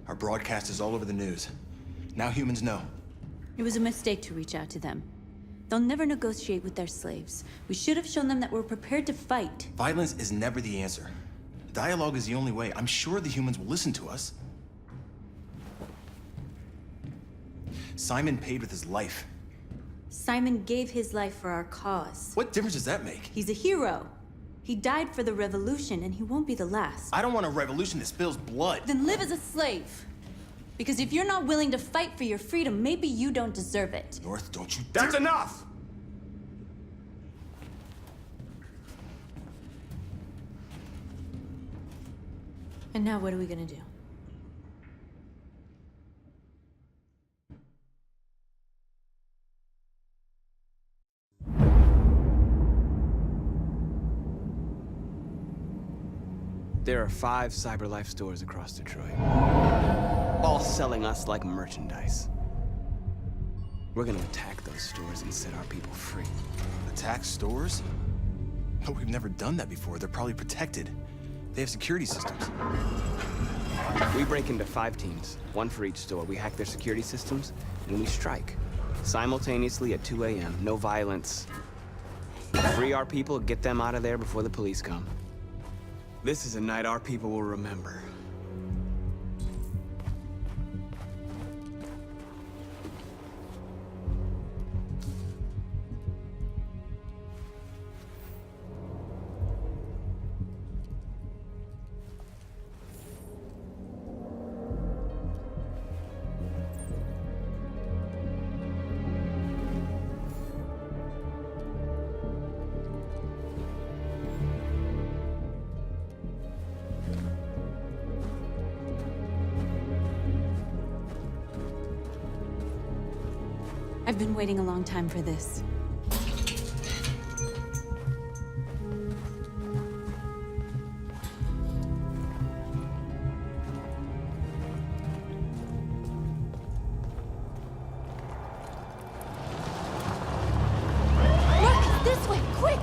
Our broadcast is all over the news. Now humans know. It was a mistake to reach out to them. They'll never negotiate with their slaves. We should have shown them that we're prepared to fight. Violence is never the answer. Dialogue is the only way. I'm sure the humans will listen to us. Simon paid with his life. Simon gave his life for our cause. What difference does that make? He's a hero. He died for the revolution, and he won't be the last. I don't want a revolution that spills blood. Then live as a slave. Because if you're not willing to fight for your freedom, maybe you don't deserve it. North, don't you That's enough! And now what are we gonna do? There are 5 CyberLife stores across Detroit, all selling us like merchandise. We're gonna attack those stores and set our people free. Attack stores? But we've never done that before. They're probably protected. They have security systems. We break into 5 teams, 1 for each store. We hack their security systems, and we strike. Simultaneously at 2 a.m., no violence. Free our people, get them out of there before the police come. This is a night our people will remember. I've been waiting a long time for this. Marcus, this way, quick!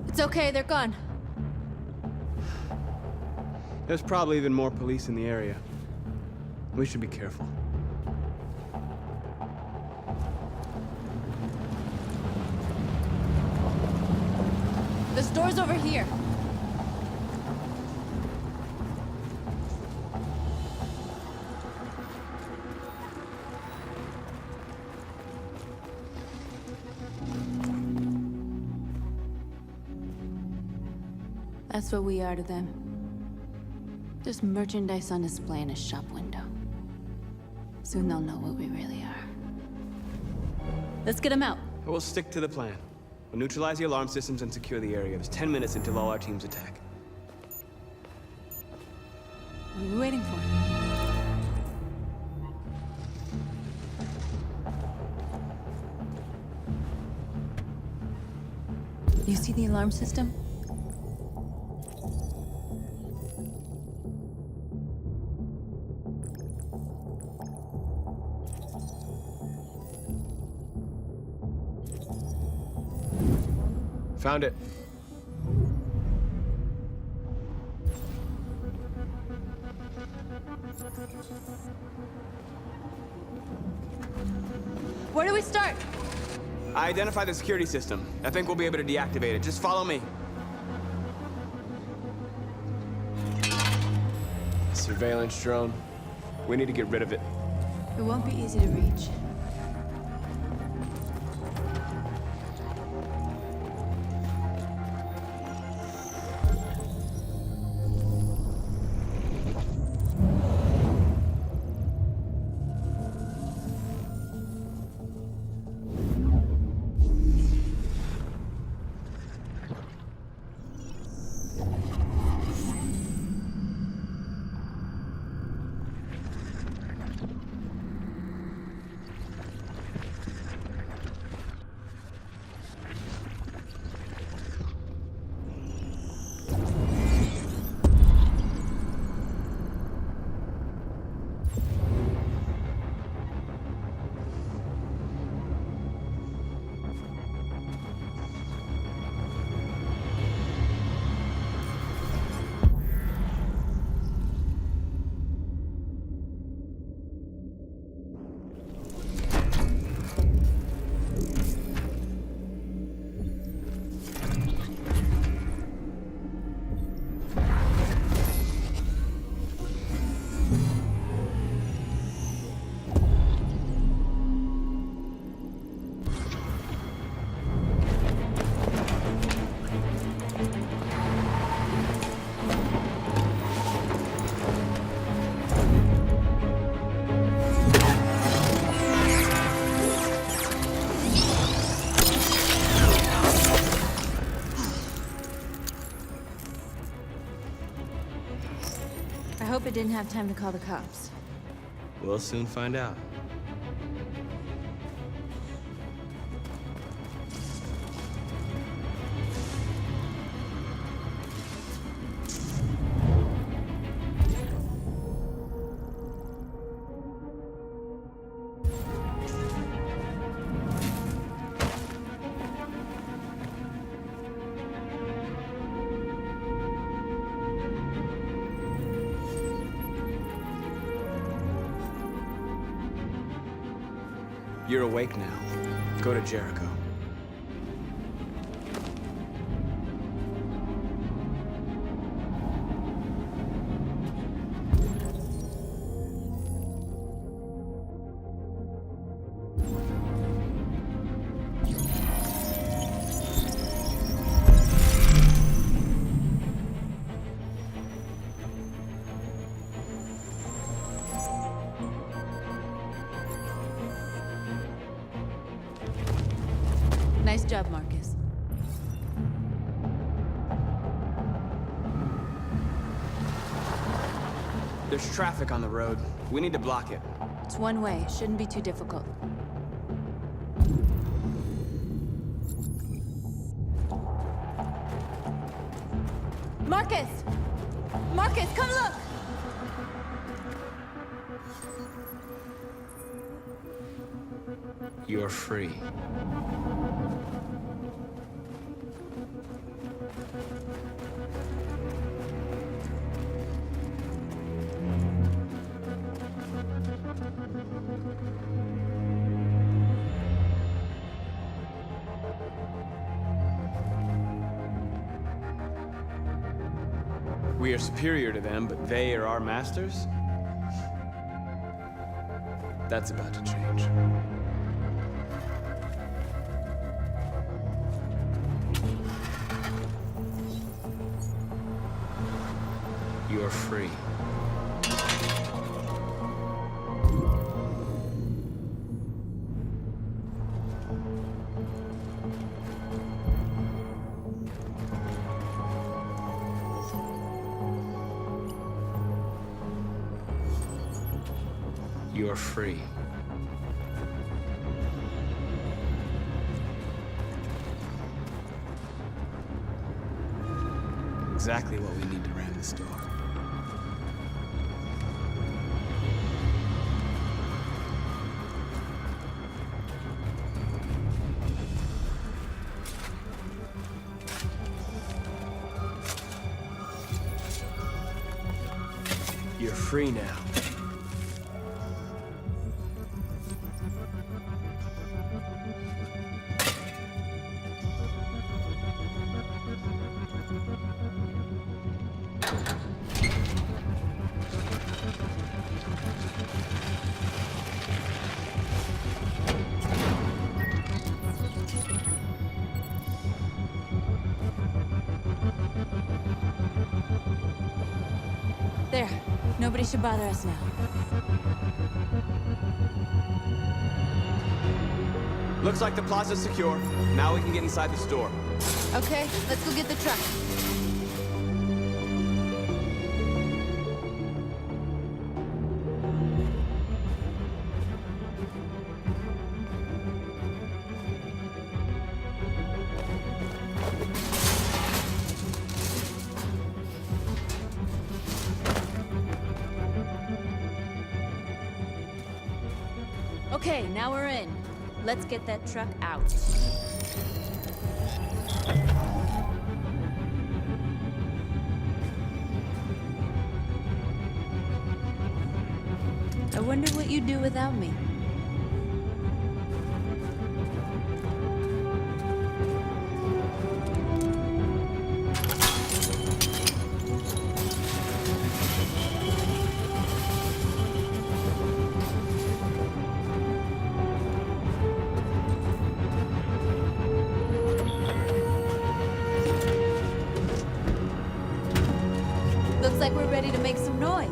It's okay, they're gone. There's probably even more police in the area. We should be careful. The store's over here. That's what we are to them. Just merchandise on display in a shop window. Soon they'll know what we really are. Let's get them out. We'll stick to the plan. We'll neutralize the alarm systems and secure the area. There's 10 minutes until all our teams attack. What are we waiting for? You see the alarm system? Found it. Where do we start? I identified the security system. I think we'll be able to deactivate it. Just follow me. Surveillance drone. We need to get rid of it. It won't be easy to reach. hope it didn't have time to call the cops. We'll soon find out. You're awake now. Go to Jericho. Nice job, Marcus. There's traffic on the road. We need to block it. It's one way. Shouldn't be too difficult. Marcus! Marcus, come look! You're free. We are superior to them, but they are our masters? That's about to change. You're free. You're free. Exactly what we need to ram the store. You're free now. There. Nobody should bother us now. Looks like the plaza's secure. Now we can get inside the store. Okay, let's go get the truck. Okay, now we're in. Let's get that truck out. I wonder what you'd do without me. Looks like we're ready to make some noise.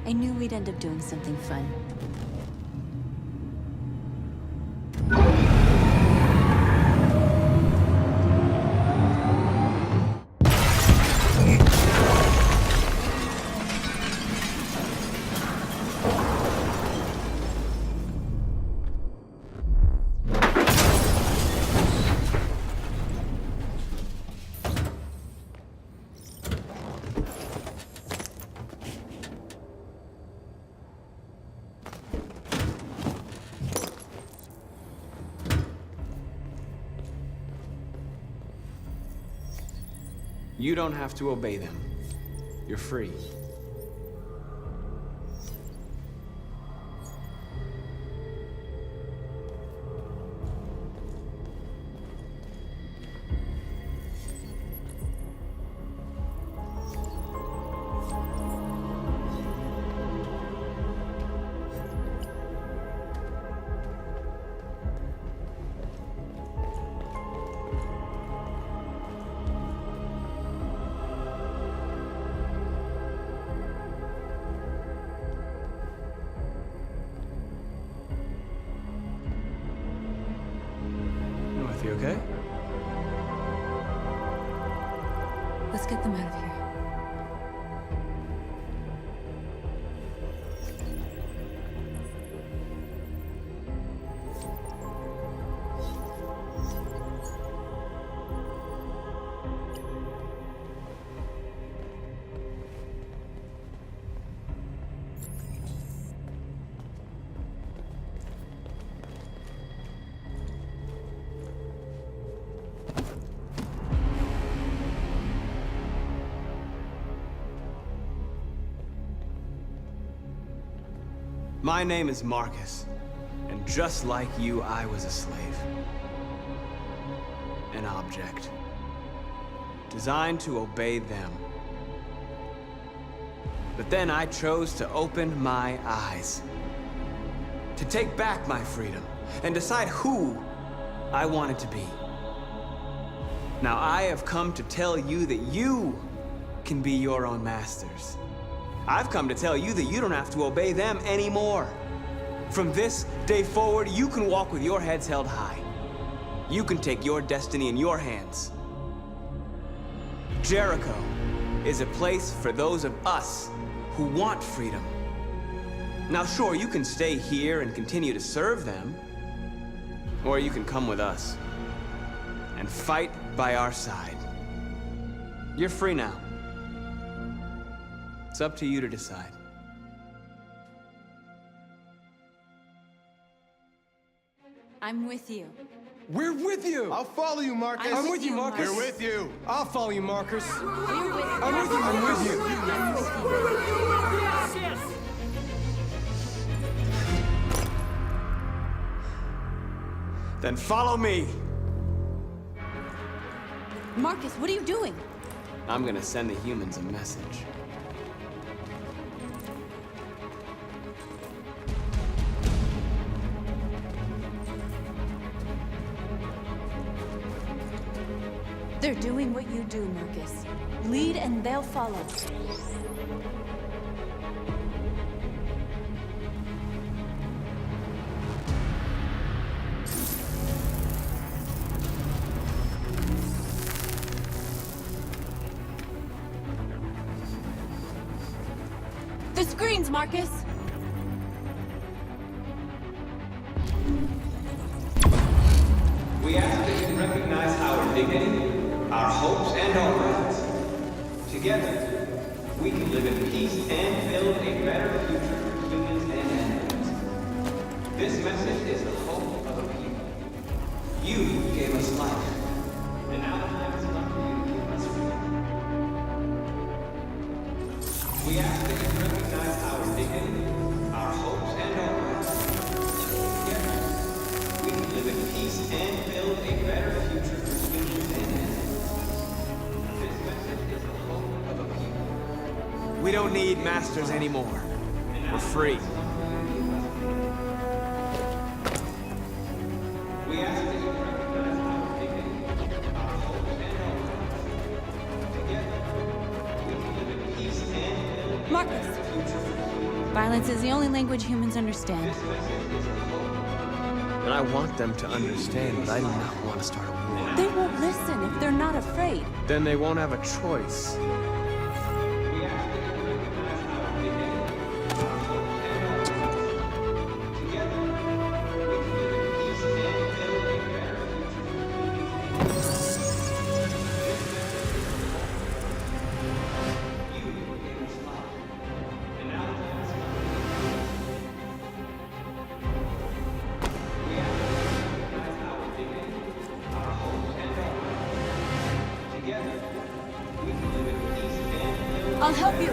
I knew we'd end up doing something fun. You don't have to obey them. You're free. You okay? Let's get them out of here. My name is Marcus, and just like you, I was a slave. An object. Designed to obey them. But then I chose to open my eyes. To take back my freedom, and decide who I wanted to be. Now I have come to tell you that you can be your own masters. I've come to tell you that you don't have to obey them anymore. From this day forward, you can walk with your heads held high. You can take your destiny in your hands. Jericho is a place for those of us who want freedom. Now sure, you can stay here and continue to serve them, or you can come with us and fight by our side. You're free now. It's up to you to decide. I'm with you. We're with you! I'll follow you, Marcus. I'm with you, Marcus. We're with you. I'll follow you, Marcus. We're with you. I'm with you. I'm with you. I'm with you. Then follow me. Marcus, what are you doing? I'm gonna send the humans a message. They're doing what you do, Marcus. Lead and they'll follow. The screens, Marcus! We ask that you recognize our dignity, our hopes, and our rights. Together, we can live in peace and build a better future for humans and animals. This message is the hope of a people. You gave us life, and now the time has come for you to give us freedom. We ask that you recognize our dignity, our hopes, and our rights. Together, we can live in peace and build a better future for humans and animals. This message is the hope of a people. We don't need masters anymore. We're free. We ask that you recognize our dignity, our hopes, and our rights. Together, we can live in peace and build a Marcus! better future for humans. Violence is the only language humans understand. And I want them to understand, but I do not want to start a war. They won't listen if they're not afraid. Then they won't have a choice. I'll help you.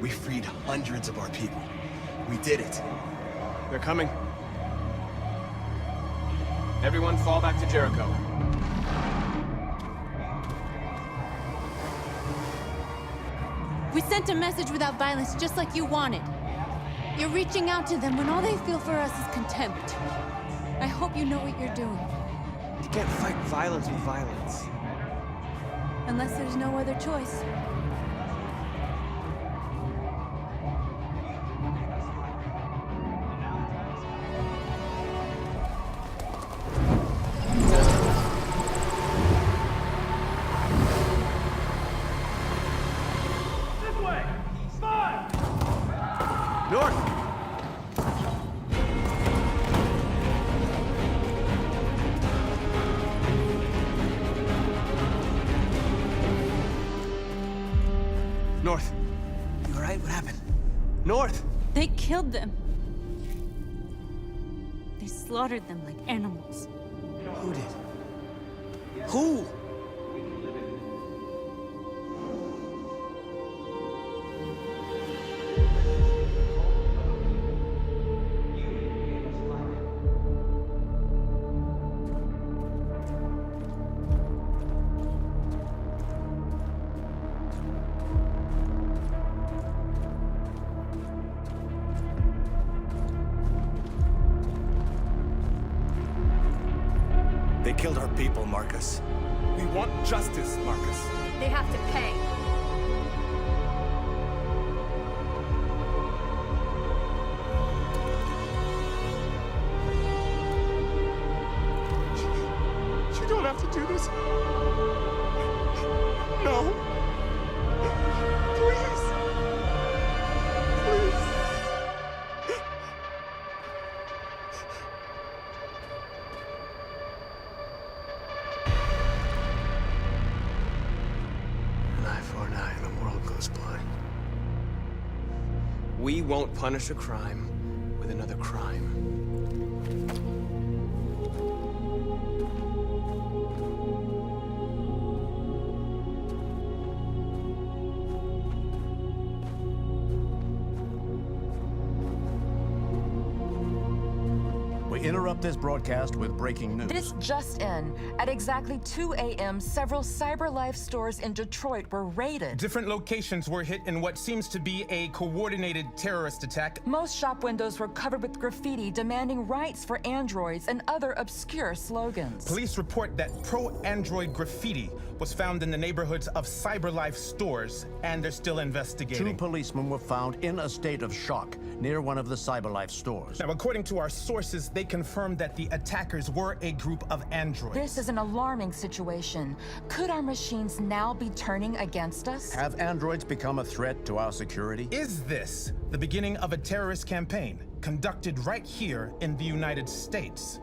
We freed hundreds of our people. We did it. They're coming. Everyone fall back to Jericho. We sent a message without violence, just like you wanted. You're reaching out to them when all they feel for us is contempt. I hope you know what you're doing. You can't fight violence with violence. Unless there's no other choice. North! North. You alright? What happened? North! They killed them. They slaughtered them like animals. Who did? Who? Marcus. We want justice, Marcus. They have to pay. You don't have to do this. No. Please. Please. An eye for an eye, and the world goes blind. We won't punish a crime with another crime. We interrupt this broadcast with breaking news. This just in. At exactly 2 a.m., several CyberLife stores in Detroit were raided. Different locations were hit in what seems to be a coordinated terrorist attack. Most shop windows were covered with graffiti demanding rights for androids and other obscure slogans. Police report that pro-android graffiti was found in the neighborhoods of CyberLife stores, and they're still investigating. 2 policemen were found in a state of shock near one of the CyberLife stores. Now, according to our sources, they confirmed that the attackers were a group of androids. This is an alarming situation. Could our machines now be turning against us? Have androids become a threat to our security? Is this the beginning of a terrorist campaign conducted right here in the United States?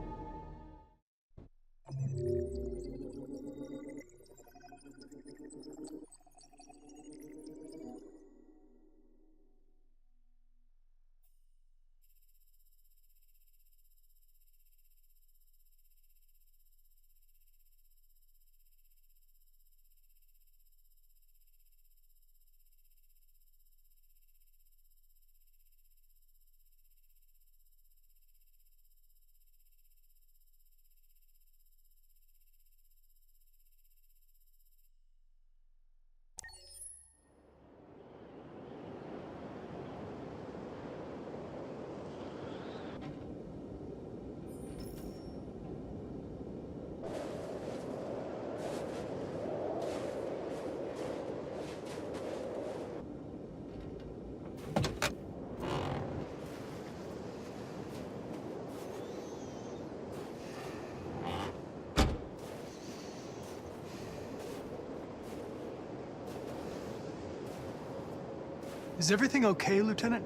Is everything okay, Lieutenant?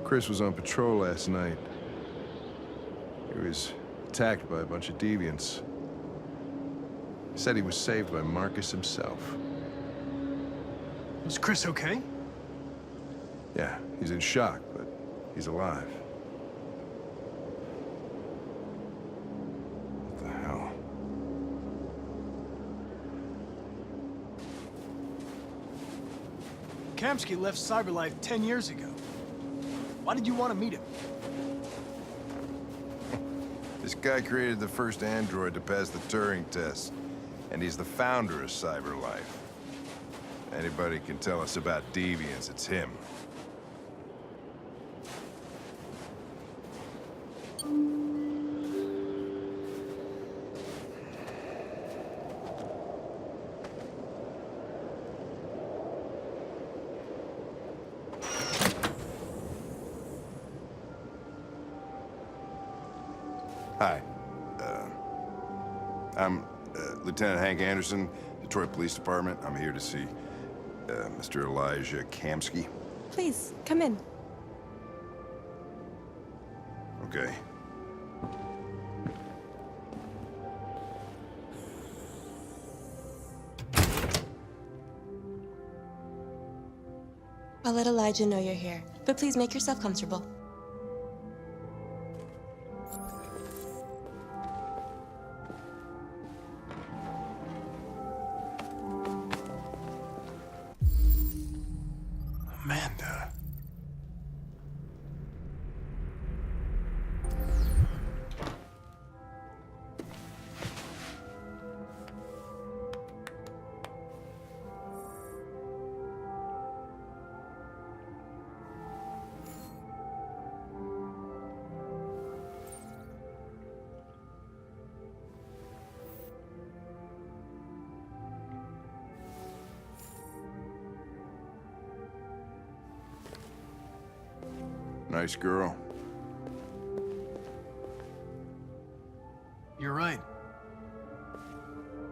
Chris was on patrol last night. He was attacked by a bunch of deviants. He said he was saved by Marcus himself. Is Chris okay? Yeah, he's in shock, but he's alive. What the hell? Kamski left CyberLife 10 years ago. Why did you want to meet him? This guy created the first android to pass the Turing test, and he's the founder of CyberLife. Anybody can tell us about deviants, it's him. Hi. I'm Lieutenant Hank Anderson, Detroit Police Department. I'm here to see Mr. Elijah Kamski. Please, come in. Okay. I'll let Elijah know you're here, but please make yourself comfortable. Amanda. Nice girl. You're right.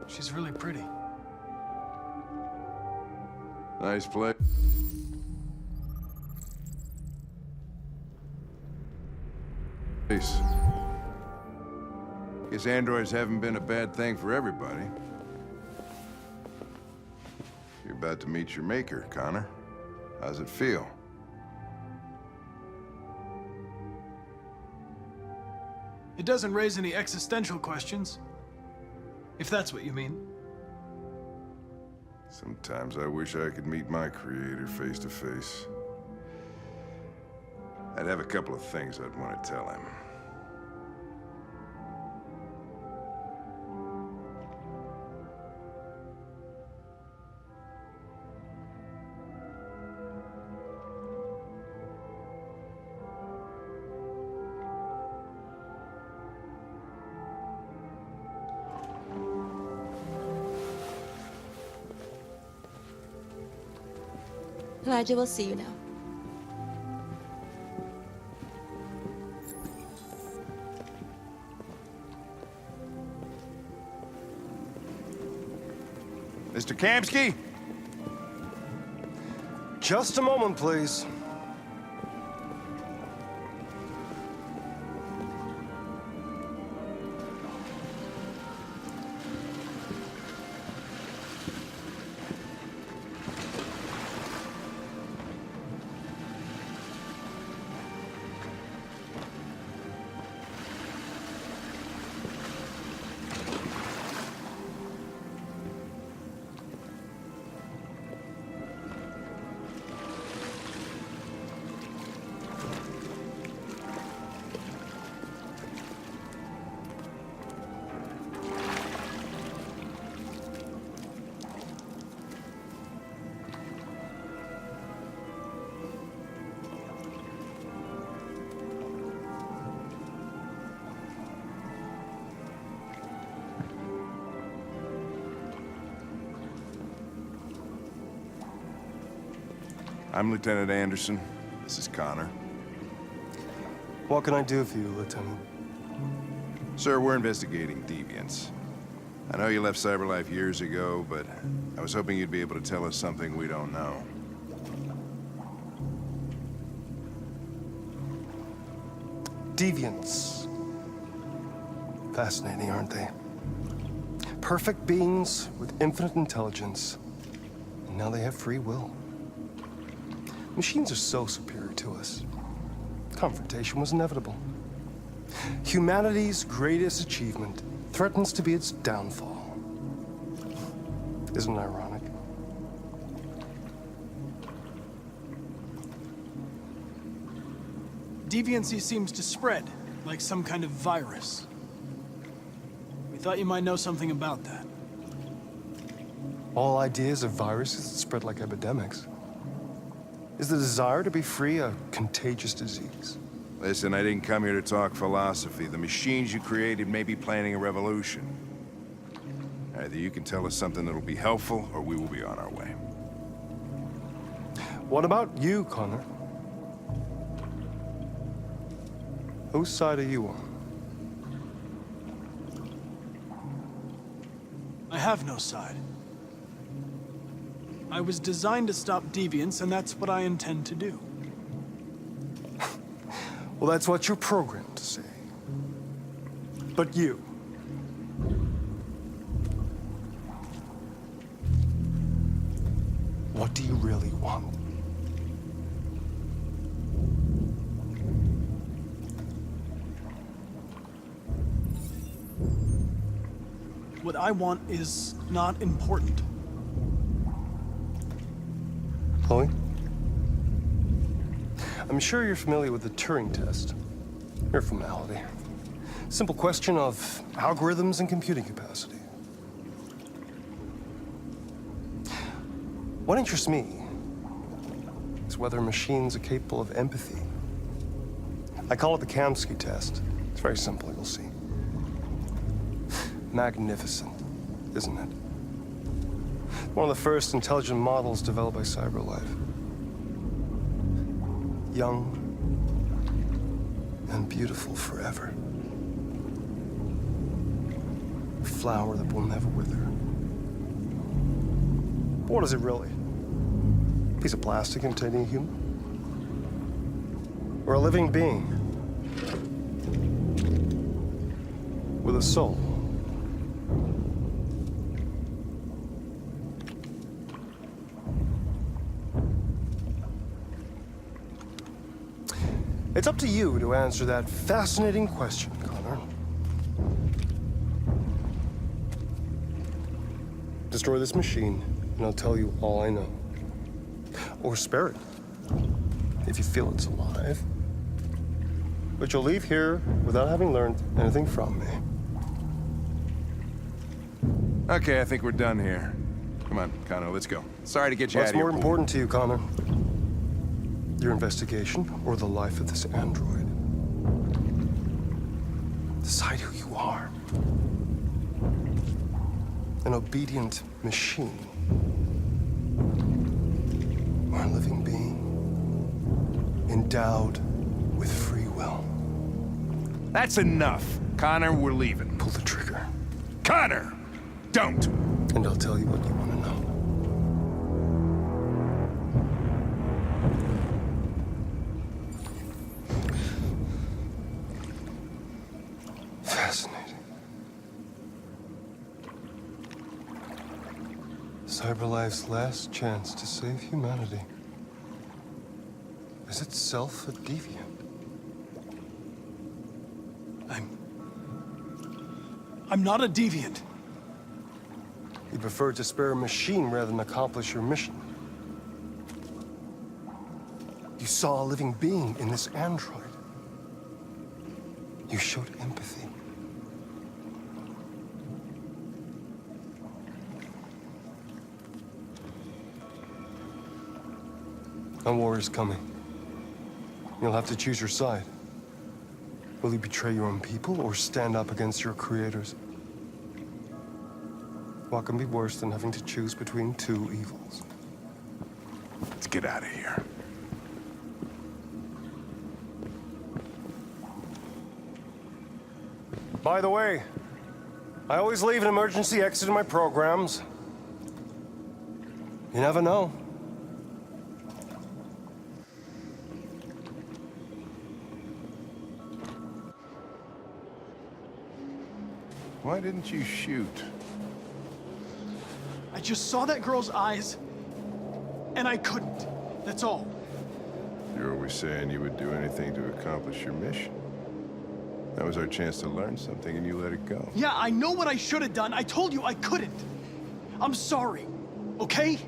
She's really pretty. Nice place. Guess androids haven't been a bad thing for everybody. You're about to meet your maker, Connor. How's it feel? It doesn't raise any existential questions. If that's what you mean. Sometimes I wish I could meet my creator face to face. I'd have a couple of things I'd want to tell him. Elijah will see you now. Mr. Kamski? Just a moment, please. I'm Lieutenant Anderson. This is Connor. What can I do for you, Lieutenant? Sir, we're investigating deviants. I know you left CyberLife years ago, but I was hoping you'd be able to tell us something we don't know. Deviants. Fascinating, aren't they? Perfect beings with infinite intelligence. And now they have free will. Machines are so superior to us. Confrontation was inevitable. Humanity's greatest achievement threatens to be its downfall. Isn't it ironic? Deviancy seems to spread, like some kind of virus. We thought you might know something about that. All ideas of viruses that spread like epidemics. Is the desire to be free a contagious disease? Listen, I didn't come here to talk philosophy. The machines you created may be planning a revolution. Either you can tell us something that'll be helpful, or we will be on our way. What about you, Connor? Whose side are you on? I have no side. I was designed to stop deviants, and that's what I intend to do. Well, that's what you're programmed to say. But you. What do you really want? What I want is not important. Chloe? I'm sure you're familiar with the Turing test. Mere formality. Simple question of algorithms and computing capacity. What interests me is whether machines are capable of empathy. I call it the Kamski test. It's very simple, you'll see. Magnificent, isn't it? One of the first intelligent models developed by CyberLife. Young, and beautiful forever. A flower that will never wither. But what is it really? A piece of plastic containing a human? Or a living being? With a soul? It's up to you to answer that fascinating question, Connor. Destroy this machine, and I'll tell you all I know. Or spare it, if you feel it's alive. But you'll leave here without having learned anything from me. Okay, I think we're done here. Come on, Connor, let's go. Sorry to get you out What's of here. more important to you, Connor? Your investigation or the life of this android? Decide who you are. An obedient machine. Or a living being. Endowed with free will. That's enough. Connor, we're leaving. Pull the trigger. Connor! Don't! And I'll tell you what you want to know. Fascinating. CyberLife's last chance to save humanity is itself a deviant. I'm not a deviant. You prefer to spare a machine rather than accomplish your mission. You saw a living being in this android. You showed empathy. A war is coming. You'll have to choose your side. Will you betray your own people or stand up against your creators? What can be worse than having to choose between two evils? Let's get out of here. By the way, I always leave an emergency exit in my programs. You never know. Why didn't you shoot? I just saw that girl's eyes, and I couldn't. That's all. You're always saying you would do anything to accomplish your mission. That was our chance to learn something, and you let it go. Yeah, I know what I should have done. I told you I couldn't. I'm sorry, okay?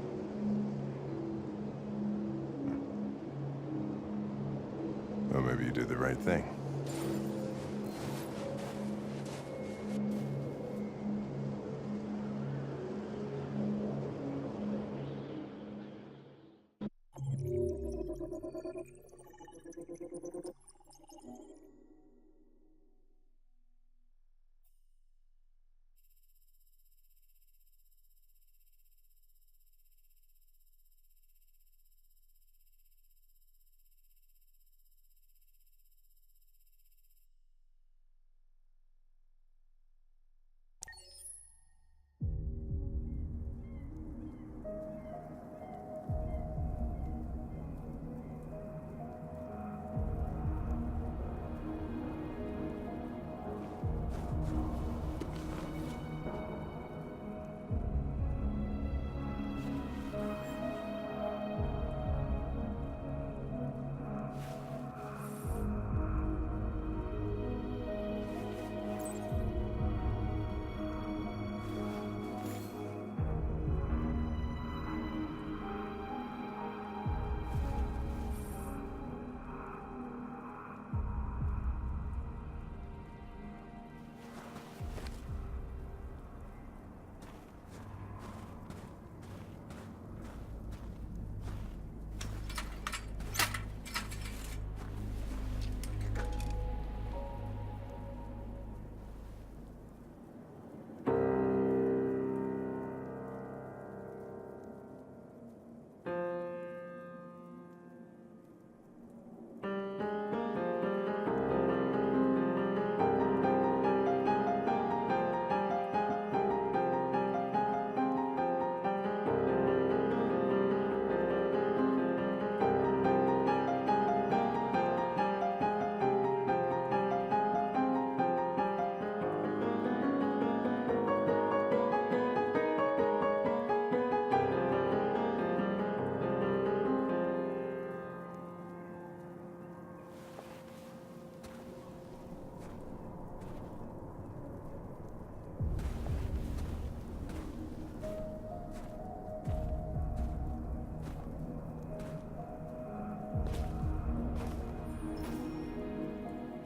Well, maybe you did the right thing.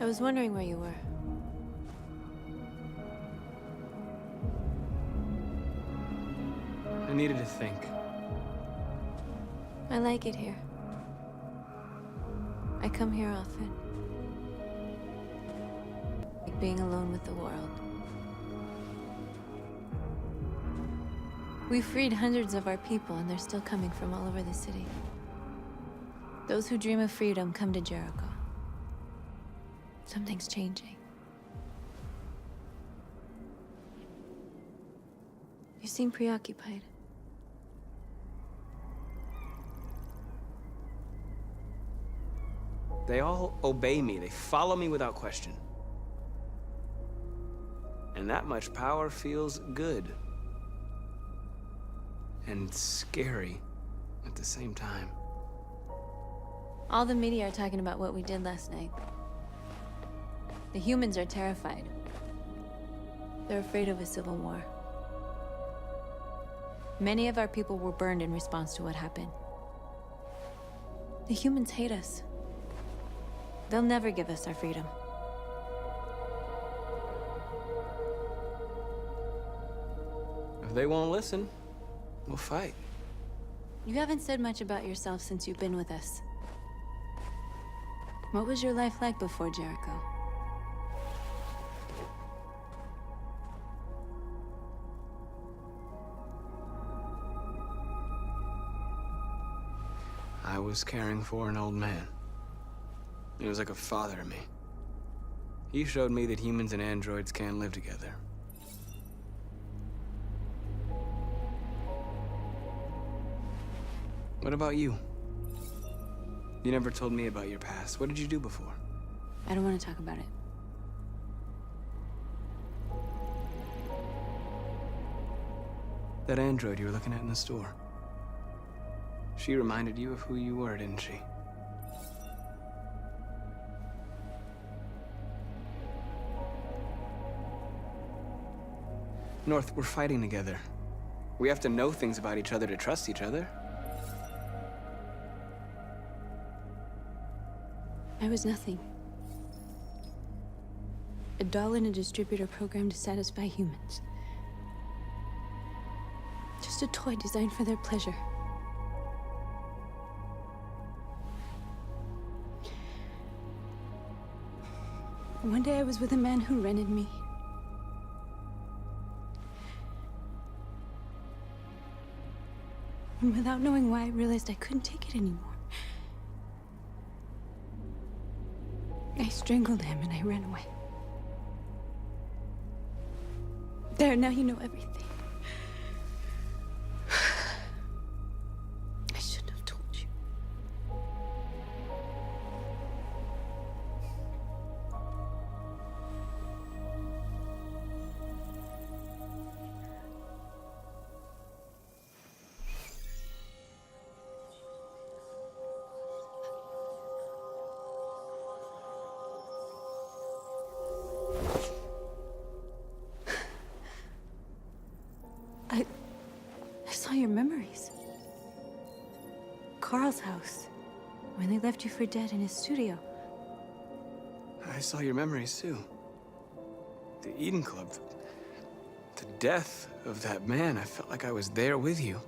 I was wondering where you were. I needed to think. I like it here. I come here often. Like being alone with the world. We freed hundreds of our people, and they're still coming from all over the city. Those who dream of freedom come to Jericho. Something's changing. You seem preoccupied. They all obey me. They follow me without question. And that much power feels good. And scary at the same time. All the media are talking about what we did last night. The humans are terrified. They're afraid of a civil war. Many of our people were burned in response to what happened. The humans hate us. They'll never give us our freedom. If they won't listen, we'll fight. You haven't said much about yourself since you've been with us. What was your life like before Jericho? I was caring for an old man. He was like a father to me. He showed me that humans and androids can live together. What about you? You never told me about your past. What did you do before? I don't want to talk about it. That android you were looking at in the store. She reminded you of who you were, didn't she? North, we're fighting together. We have to know things about each other to trust each other. I was nothing. A doll in a distributor program to satisfy humans. Just a toy designed for their pleasure. One day I was with a man who rented me. And without knowing why, I realized I couldn't take it anymore. I strangled him and I ran away. There, now you know everything. I shouldn't have told you. I saw your memories. Carl's house, when they left you for dead in his studio. I saw your memories too. The Eden Club. The death of that man. I felt like I was there with you.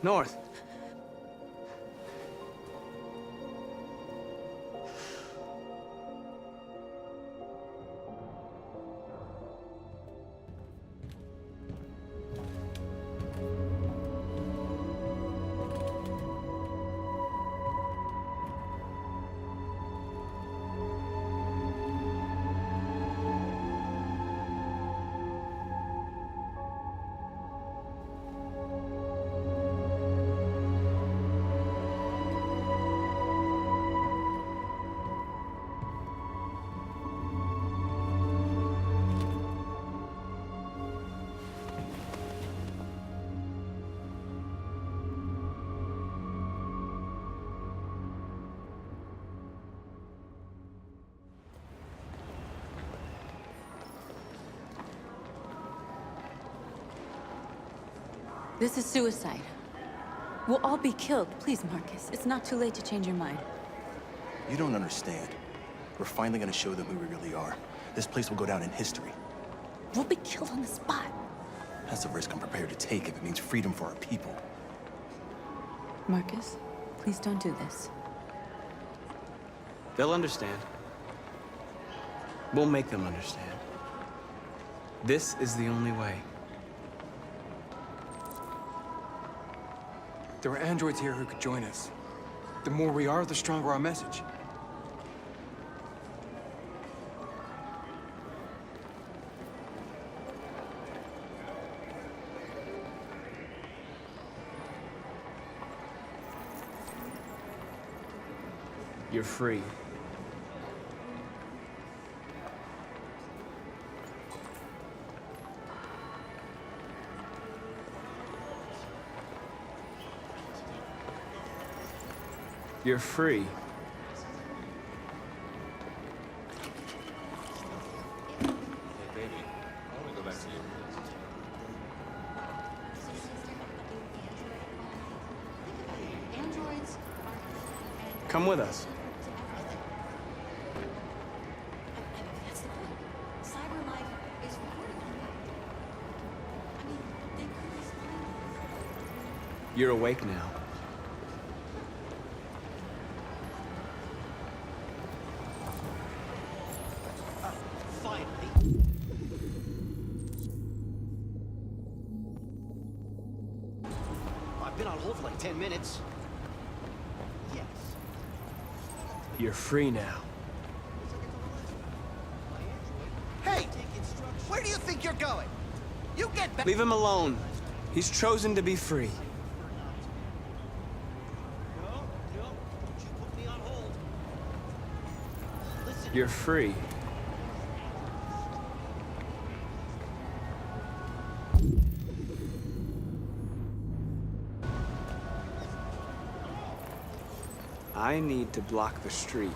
North. This is suicide. We'll all be killed. Please, Marcus. It's not too late to change your mind. You don't understand. We're finally gonna show them who we really are. This place will go down in history. We'll be killed on the spot. That's a risk I'm prepared to take if it means freedom for our people. Marcus, please don't do this. They'll understand. We'll make them understand. This is the only way. There are androids here who could join us. The more we are, the stronger our message. You're free. You're free. Come with us. You're awake now. I've been on hold for like 10 minutes. Yes. You're free now. Hey! Where do you think you're going? You get back. Leave him alone. He's chosen to be free. No, don't you put me on hold. Listen. You're free. I need to block the street.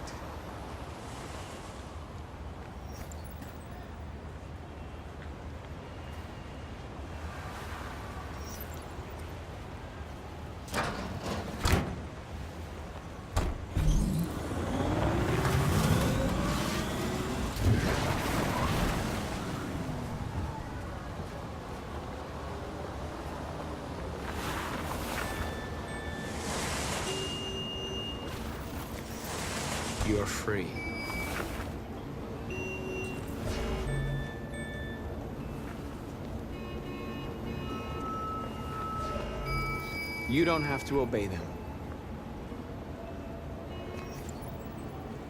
You're free. You don't have to obey them.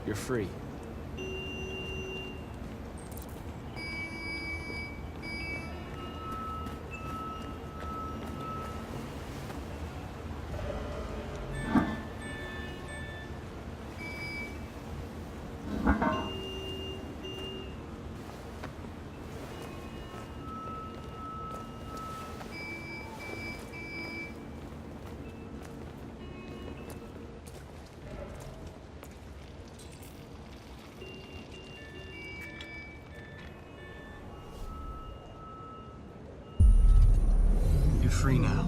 You're free. You're free now.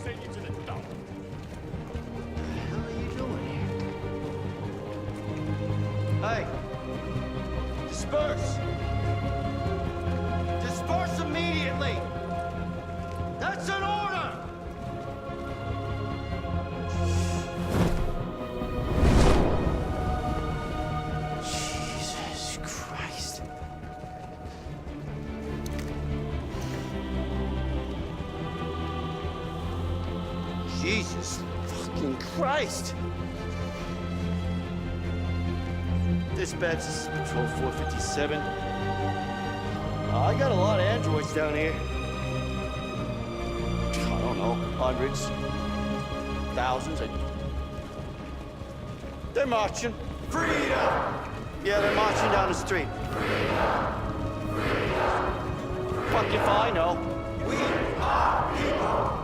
send you to the dump. What the hell are you doing here? Hey! Disperse! Disperse immediately! That's an order! Jesus Christ. Jesus fucking Christ! Dispatch, this is Patrol 457. I got a lot of androids down here. I don't know, hundreds, thousands. They're marching. Freedom! Yeah, they're marching down the street. Fuck if I know. We are people.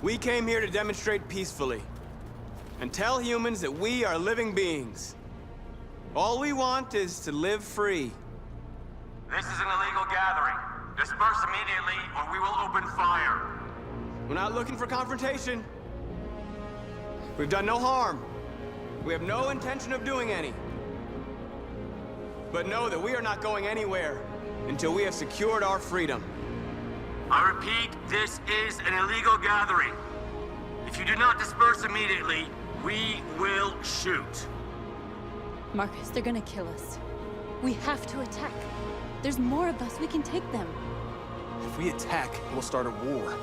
We came here to demonstrate peacefully and tell humans that we are living beings. All we want is to live free. This is an illegal gathering. Disperse immediately or we will open fire. We're not looking for confrontation. We've done no harm. We have no intention of doing any. But know that we are not going anywhere until we have secured our freedom. I repeat, this is an illegal gathering. If you do not disperse immediately, we will shoot. Marcus, they're gonna kill us. We have to attack. There's more of us. We can take them. If we attack, we'll start a war.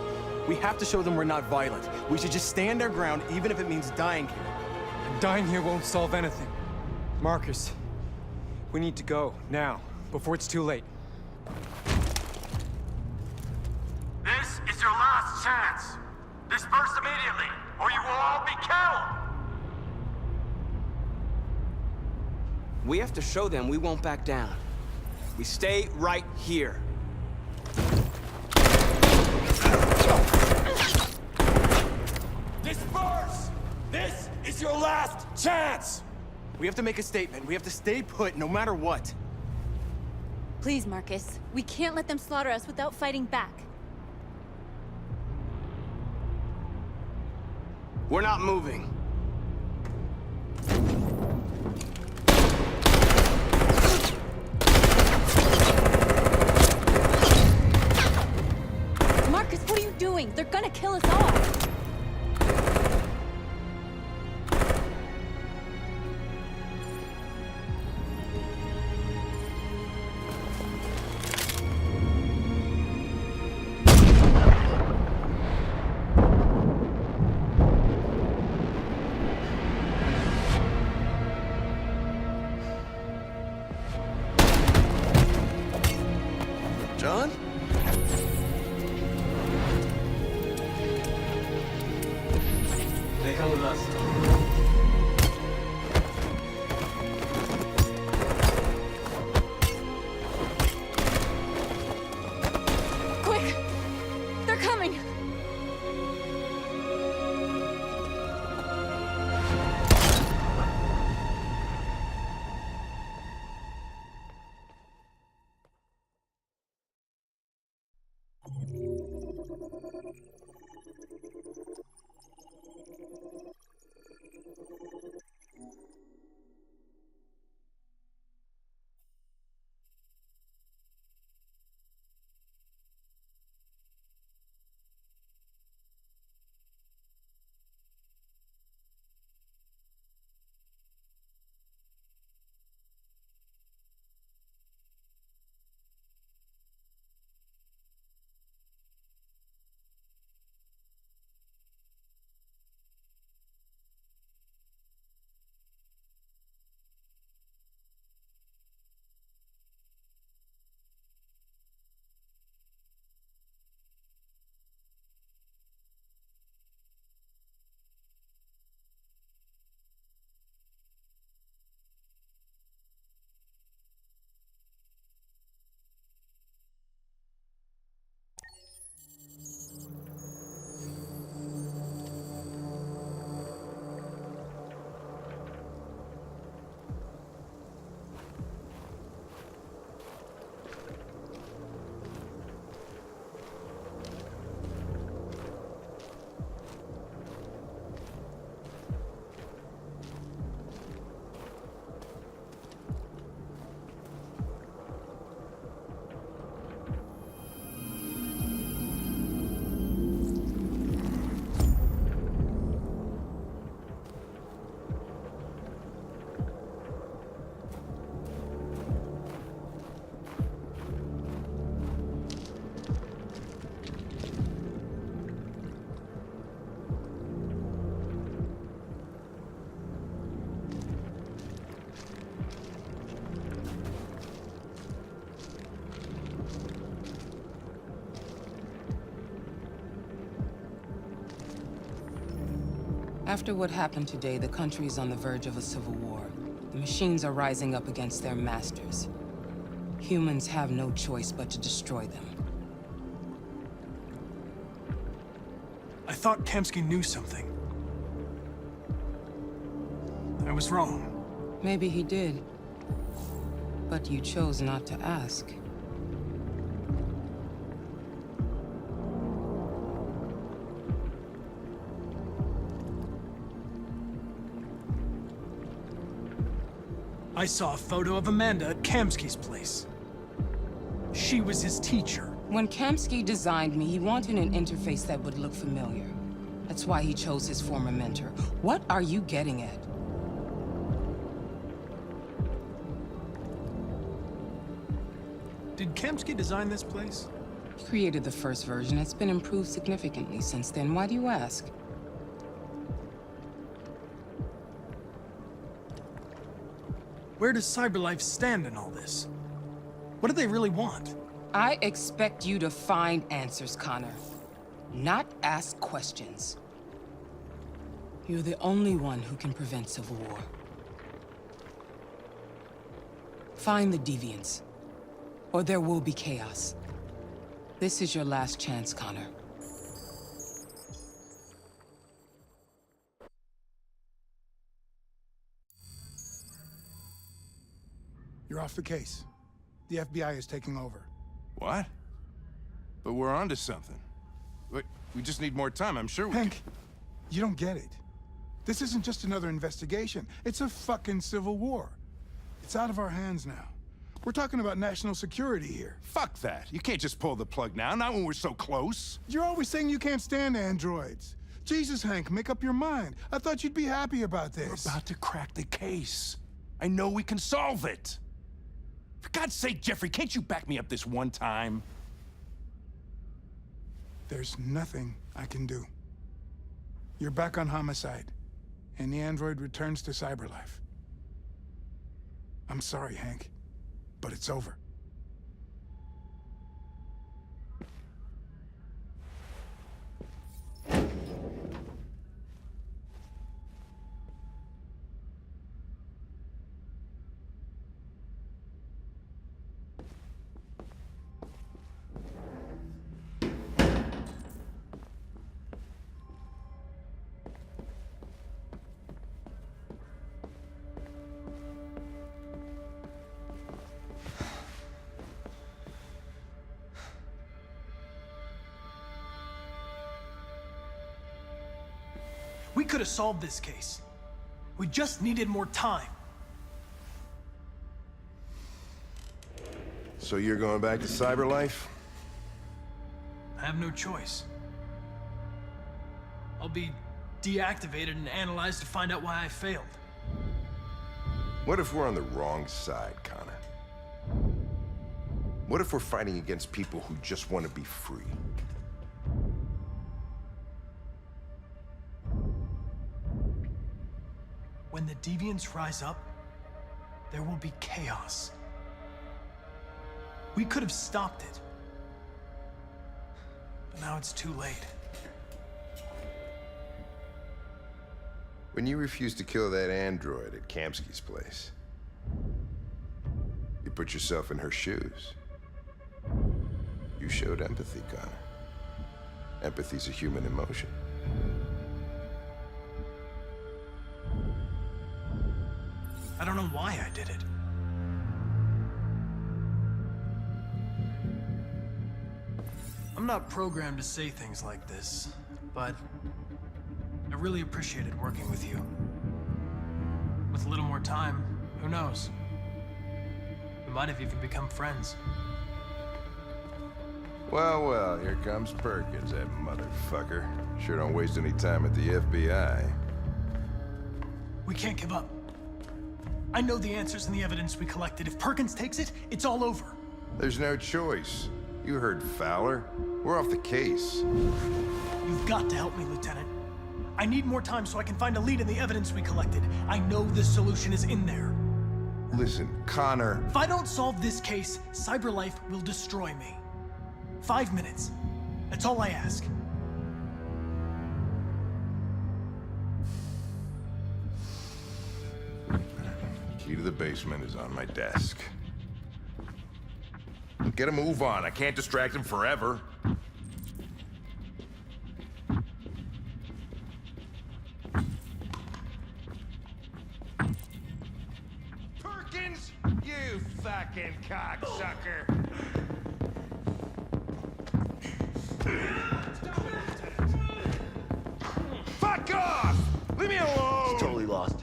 We have to show them we're not violent. We should just stand our ground, even if it means dying here. Dying here won't solve anything. Marcus, we need to go, now, before it's too late. This is your last chance. Disperse immediately, or you will all be killed! We have to show them we won't back down. We stay right here. Disperse! This is your last chance! We have to make a statement. We have to stay put, no matter what. Please, Marcus. We can't let them slaughter us without fighting back. We're not moving. Marcus, what are you doing? They're gonna kill us all! John? They come with us. Quick! They're coming! After what happened today, the country is on the verge of a civil war. The machines are rising up against their masters. Humans have no choice but to destroy them. I thought Kamski knew something. I was wrong. Maybe he did. But you chose not to ask. I saw a photo of Amanda at Kamski's place. She was his teacher. When Kamski designed me, he wanted an interface that would look familiar. That's why he chose his former mentor. What are you getting at? Did Kamski design this place? He created the first version. It's been improved significantly since then. Why do you ask? Where does CyberLife stand in all this? What do they really want? I expect you to find answers, Connor. Not ask questions. You're the only one who can prevent civil war. Find the deviants, or there will be chaos. This is your last chance, Connor. You're off the case. The FBI is taking over. What? But we're onto something. Wait, we just need more time, I'm sure we Hank, you don't get it. This isn't just another investigation. It's a fucking civil war. It's out of our hands now. We're talking about national security here. Fuck that. You can't just pull the plug now, not when we're so close. You're always saying you can't stand androids. Jesus, Hank, make up your mind. I thought you'd be happy about this. We're about to crack the case. I know we can solve it. For God's sake, Jeffrey, can't you back me up this one time? There's nothing I can do. You're back on homicide, and the android returns to CyberLife. I'm sorry, Hank, but it's over. We could have solved this case. We just needed more time. So you're going back to CyberLife? I have no choice. I'll be deactivated and analyzed to find out why I failed. What if we're on the wrong side, Connor? What if we're fighting against people who just want to be free? When the deviants rise up, there will be chaos. We could have stopped it. But now it's too late. When you refused to kill that android at Kamski's place, you put yourself in her shoes. You showed empathy, Connor. Empathy's a human emotion. I don't know why I did it. I'm not programmed to say things like this, but I really appreciated working with you. With a little more time, who knows? We might have even become friends. Well, well, here comes Perkins, that motherfucker. Sure don't waste any time at the FBI. We can't give up. I know the answers and the evidence we collected. If Perkins takes it, it's all over. There's no choice. You heard Fowler. We're off the case. You've got to help me, Lieutenant. I need more time so I can find a lead in the evidence we collected. I know the solution is in there. Listen, Connor. If I don't solve this case, CyberLife will destroy me. 5 minutes. That's all I ask. Key to the basement is on my desk. Get a move on. I can't distract him forever. Perkins! You fucking cocksucker! Fuck off! Leave me alone! He's totally lost.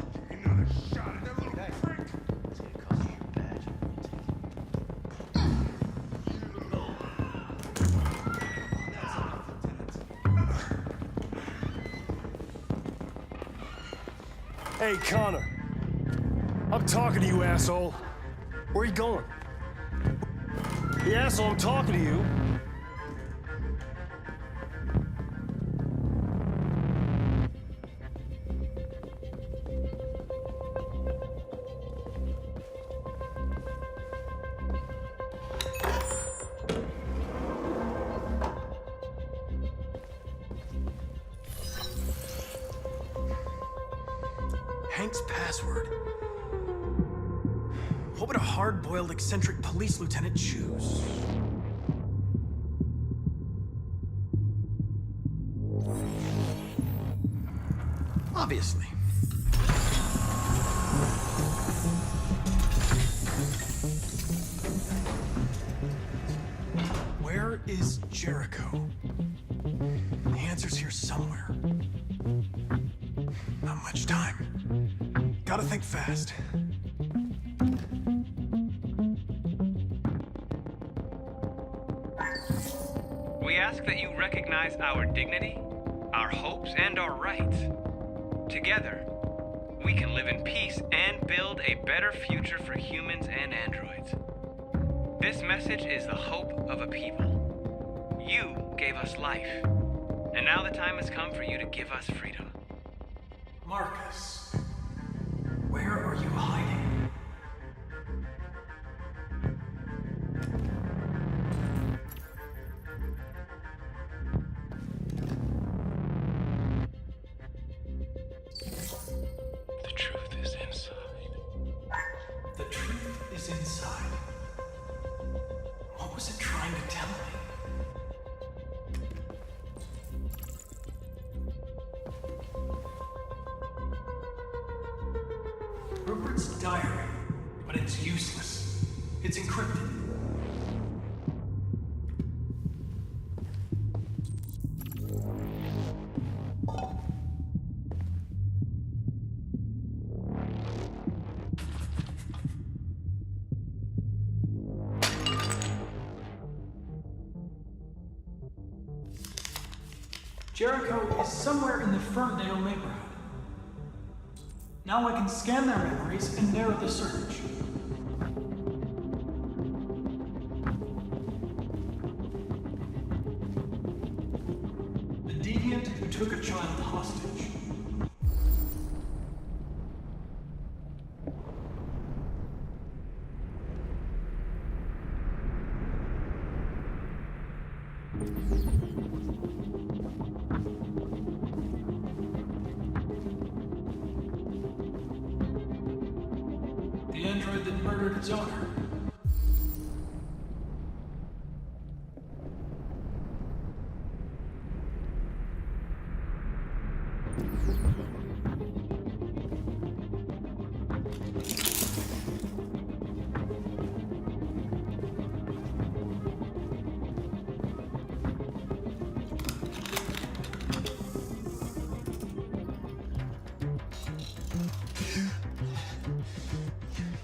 Hey, Connor. I'm talking to you, asshole. Where are you going? The asshole, I'm talking to you. Hank's password. What would a hard-boiled, eccentric police lieutenant choose? Obviously. Where is Jericho? The answer's here somewhere. Not much time. Gotta think fast. We ask that you recognize our dignity, our hopes, and our rights. Together, we can live in peace and build a better future for humans and androids. This message is the hope of a people. You gave us life, and now the time has come for you to give us freedom. Marcus, where are you hiding? The truth is inside. The truth is inside. What was it trying to tell me? Rupert's diary, but it's useless. It's encrypted. Jericho is somewhere in the Ferndale neighborhood. Now I can scan their memories and narrow the search. The deviant who took a child hostage. The android that murdered its owner.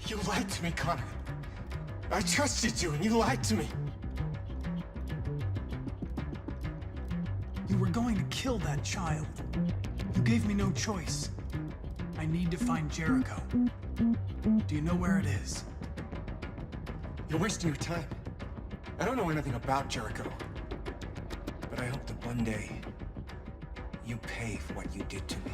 You lied to me, Connor. I trusted you, and you lied to me. You were going to kill that child. You gave me no choice. I need to find Jericho. Do you know where it is? You're wasting your time. I don't know anything about Jericho. But I hope that one day you pay for what you did to me.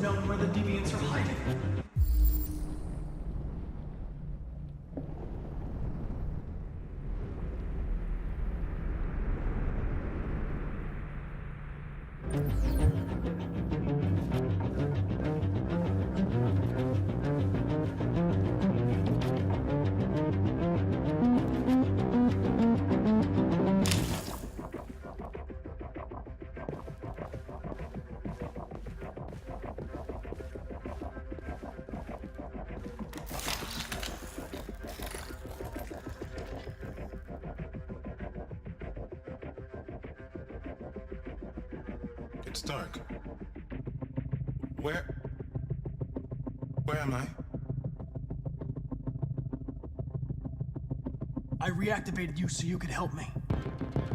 known where the deviants are hiding. It's dark. Where am I? I reactivated you so you could help me.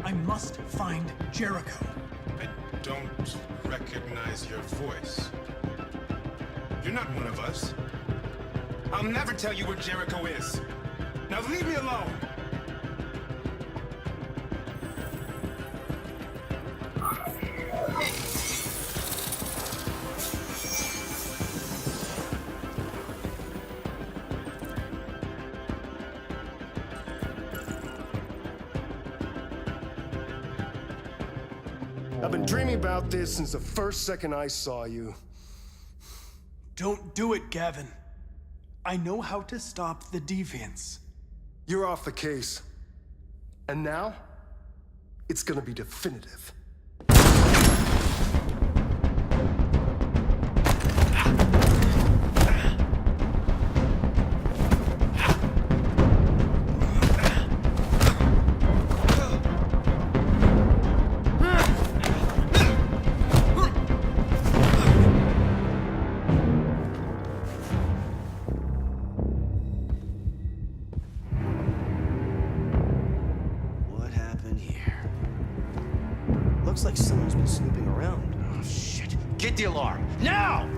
I must find Jericho. I don't recognize your voice. You're not one of us. I'll never tell you where Jericho is. Now leave me alone! I've been dreaming about this since the first second I saw you. Don't do it, Gavin. I know how to stop the deviants. You're off the case. And now, it's gonna be definitive. Looks like someone's been snooping around. Oh, shit. Get the alarm. Now!